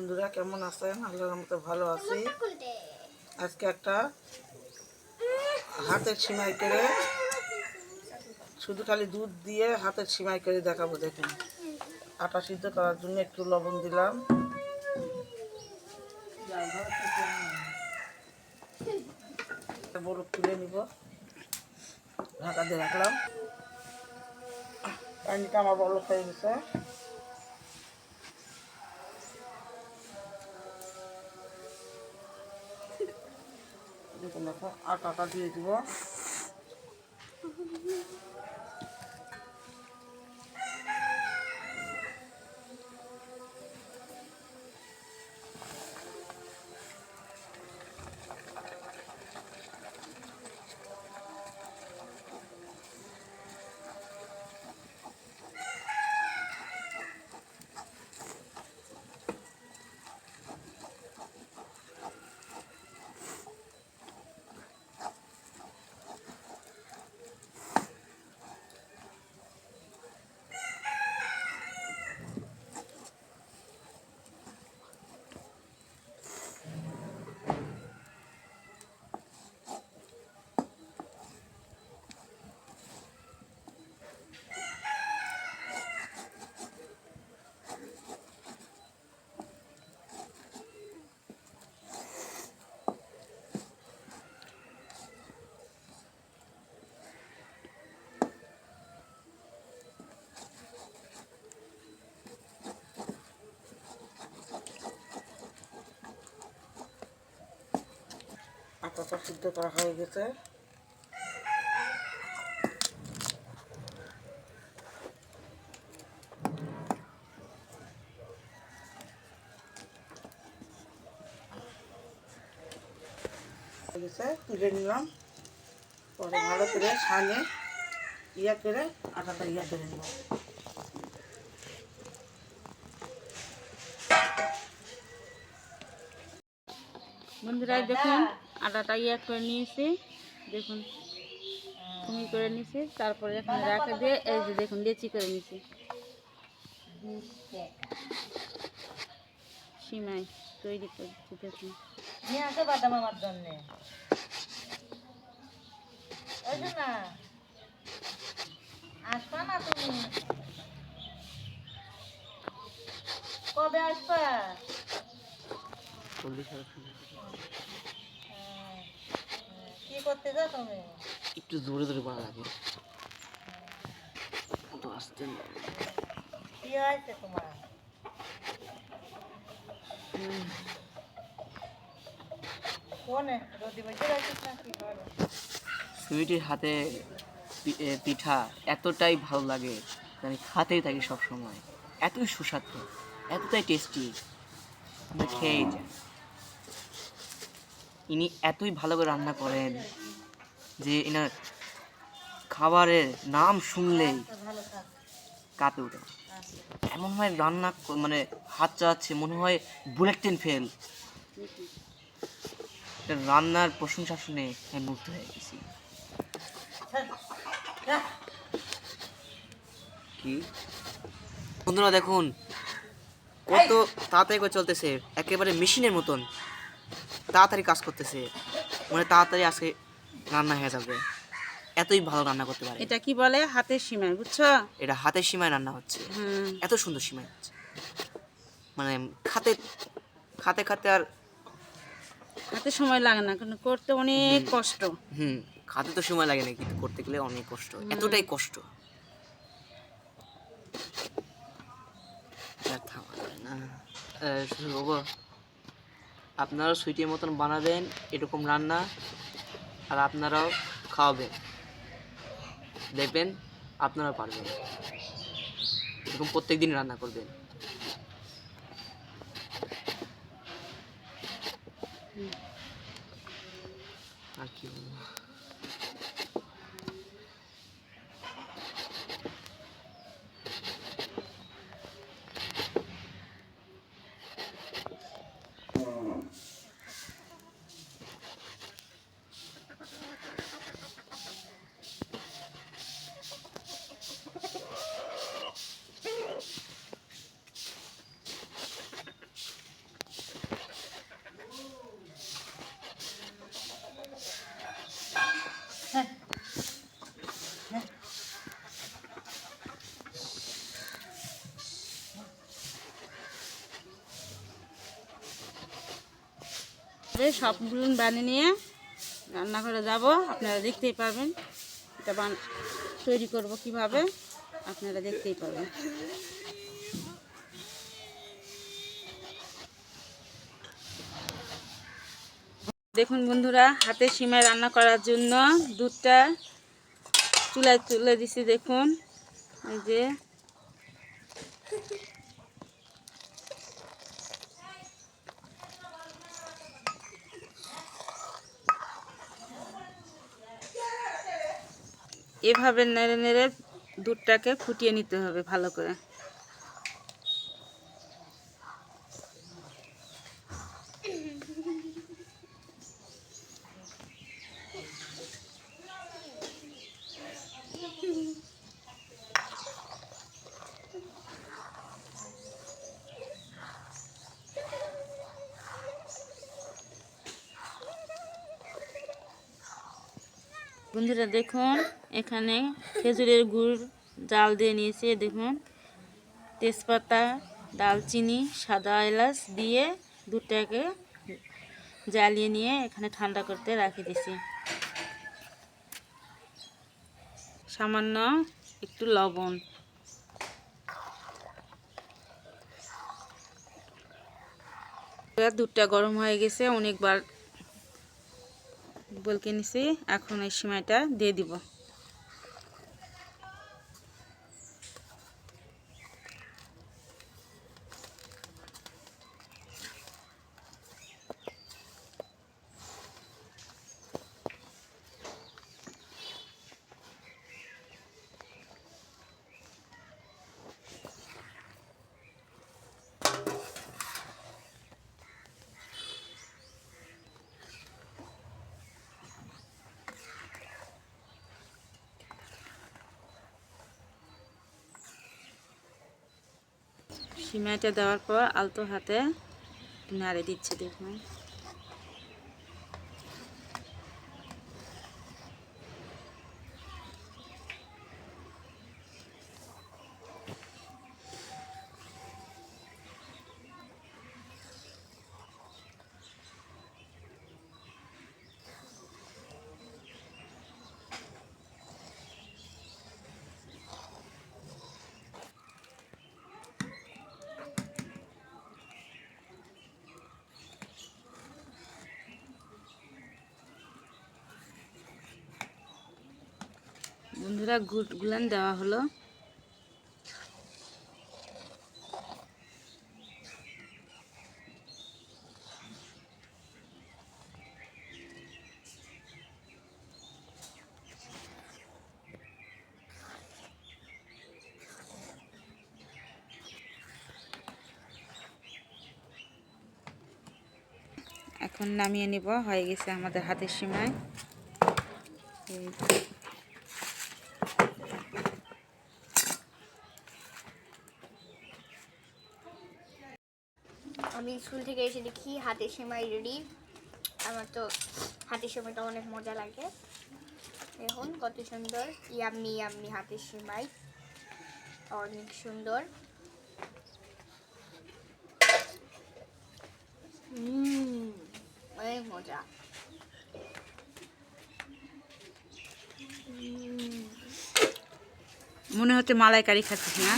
বন্ধুরা, কেমন আছেন? আল্লাহর রহমতে ভালো আছি। আজকে একটা হাতের সিমাই করে, শুধু খালি দুধ দিয়ে হাতের সিমাই করে দেখাবো। দেখুন, আটা সিদ্ধ করার জন্য একটু লবণ দিলাম, বরফ তুলে নিব, ঢাকা দিয়ে রাখলাম। পানিটা আমার বরফ হয়ে গেছে। দেখুন, এখন আটাটা দিয়ে দিব। আটাটা সিদ্ধ করা হয়ে গেছে। তুলে নিলাম, পরে ভালো করে ছানে করে আটাটা করে নেব। বন্ধুরা দেখুন, আটাটা করে নিয়েছি, দেখুন তুমি করে নিয়েছি। তারপরে এখানে রাখে দিয়ে এই যে দেখুন লেচি করে নিয়েছি, সিমাই তৈরি করছি। দেখুন নিয়ে আসো বাদাম আমার জন্যে। না আসবা না তুমি? কবে আসবা? কি করতে যাও তুমি? একটু জোরে জোরে পড়া লাগে, আসতে কি হয়েছে তোমার? কোনে রোদি বসে রাখিস না কি করো? সুইটির হাতে পিঠা এতটাই ভালো লাগে, আমি খাতেই থাকি সব সময়। এতই সুস্বাদু, এতটাই টেস্টি, খেয়েই যায়। ইনি এতই ভালো করে রান্না করেন যে এনার খাবারের নাম শুনলেই কাঁপে ওঠে। এমন হয় রান্না মানে হাত চালাচ্ছে মনে হয় বুলেট ট্রেন ফেল। রান্নার প্রশংসা শুনে আমি মুগ্ধ হয়ে গেছি। কি বন্ধুরা দেখুন, কত তাড়াতাড়ি করে চলতেছে, একেবারে মেশিনের মতন তাড়াতাড়ি কাজ করতেছে, মানে তাড়াতাড়ি আজকে রান্না হয়ে যাবে। এতই ভালো রান্না করতে পারে। এটা কি বলে? হাতের সিমাই, বুঝছো? এটা হাতের সীমায় রান্না হচ্ছে, এত সুন্দর সীমায় হচ্ছে, মানে খাতে খাতে খাতে আর হাতে সময় লাগে না, কিন্তু করতে অনেক কষ্ট। খাতে তো সময় লাগে না, কিন্তু করতে গেলে অনেক কষ্ট, এতটাই কষ্ট আর থামা যায় না। শুধু বাবা, আপনারাও সুইটির মতন বানাবেন এরকম রান্না, আর আপনারাও খাওয়াবেন, দেখবেন আপনারাও পারবেন। এরকম প্রত্যেক দিন রান্না করবেন। আর কি বলবো। সবগুলো বানিয়ে নিয়ে রান্নাঘরে যাব, আপনারা দেখতেই পারবেন এটা তৈরি করব কিভাবে, আপনারা দেখতেই পারবেন। দেখুন বন্ধুরা, হাতের সিমাই রান্না করার জন্য দুধটা চুলায় তুলে দিছি। দেখুন এই যে এভাবে নেড়ে নেড়ে দুধটাকে ফুটিয়ে নিতে হবে ভালো করে। বন্ধুরা দেখুন, এখানে খেজুরের গুড় জাল দিয়ে নিয়েছি। দেখুন তেজপাতা, দালচিনি, সাদা এলাচ দিয়ে দুধটাকে জ্বালিয়ে নিয়ে এখানে ঠান্ডা করতে রেখে দিয়েছি। সামান্য একটু লবণ, দুধটা গরম হয়ে গেছে, অনেকবার বলকে নিছি। এখন এই সিমাইটা দিয়ে দিব। সিমাইটা দেওয়ার পর আলতো হাতে নাড়ে দিচ্ছে। দেখুন বন্ধুরা, গুড়গুলান দেওয়া হলো। এখন নামিয়ে নিব, হয়ে গেছে আমাদের হাতের সিমাই। আমি স্কুল থেকে এসে দেখি হাতের সেমাই রেডি। আমার তো হাতের সেমাইটা অনেক মজা লাগে। দেখুন কত সুন্দর, ইয়াম্মি ইয়াম্মি হাতের সেমাই, অনেক সুন্দর। অনেক মজা। মনে হচ্ছে মালাইকারি খাচ্ছিস না?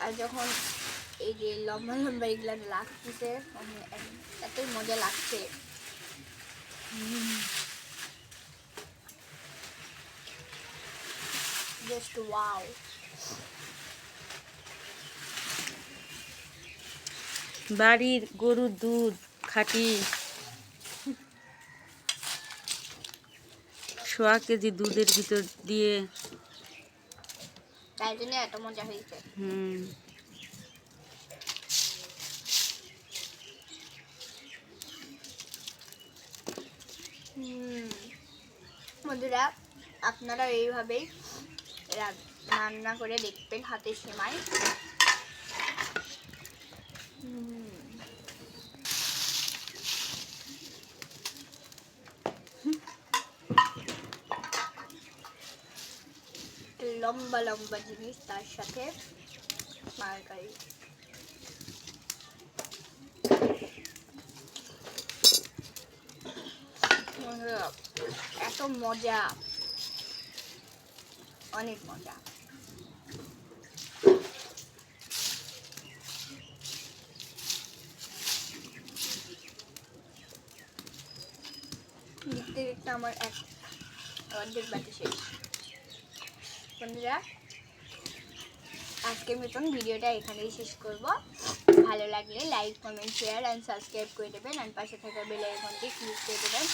আর যখন এই যে লম্বা লম্বা এগুলা লাগতেছে, এতই মজা লাগছে। Just wow. বাড়ির গরুর দুধ খাঁটি, 100 কেজি দুধের ভিতর দিয়ে, তাই জন্য এত মজা হয়েছে। বন্ধুরা, আপনারা এইভাবেই রান্না করে দেখবেন হাতের সেমাই। লম্বা লম্বা জিনিস, তার সাথে মালাইকারি। মজা, অনেক মজা। দেখতে দেখতে আমার অর্ধেক বাটি শেষ। বন্ধুরা, আজকের মতন ভিডিওটা এখানেই শেষ করব। ভালো লাগলে like, comment, share and subscribe করে দেবেন, অ্যান্ড পাশে থাকা বেল আইকনটি ক্লিক করে দেবেন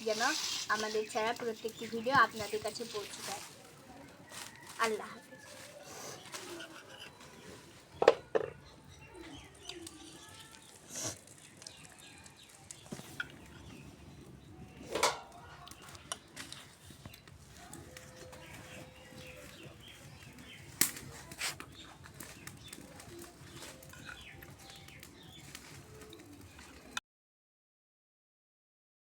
যেন আমাদের ছাড়া প্রত্যেকটি ভিডিও আপনাদের কাছে পৌঁছে যায়। আল্লাহ হাফেজ।